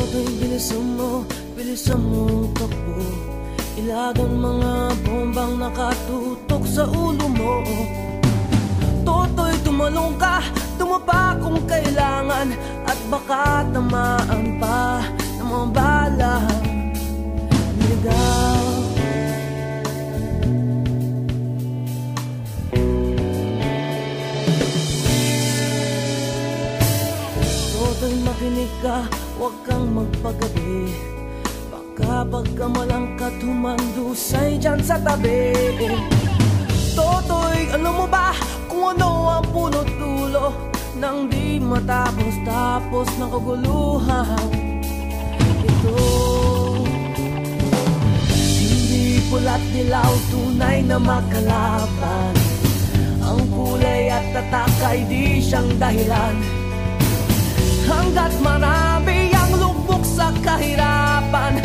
Toto'y bilisan mo takbo. Ilagan mga bombang nakatutok sa ulo mo. Toto'y tumalong ka, tumapa kung kailangan, at baka tamaan pa ng mga balang ligaw. Toto'y makinig ka, huwag kang magpagabi. Baka pagkamalangkat humandusay dyan sa tabi. Toto'y alam mo ba kung ano ang punot dulo nang di matapos-tapos ng kaguluhan ito? Hindi pula't dilaw, tunay na makalaban. Ang kulay at tatak ay di siyang dahilan. Hanggat marami ang lubog sa kahirapan,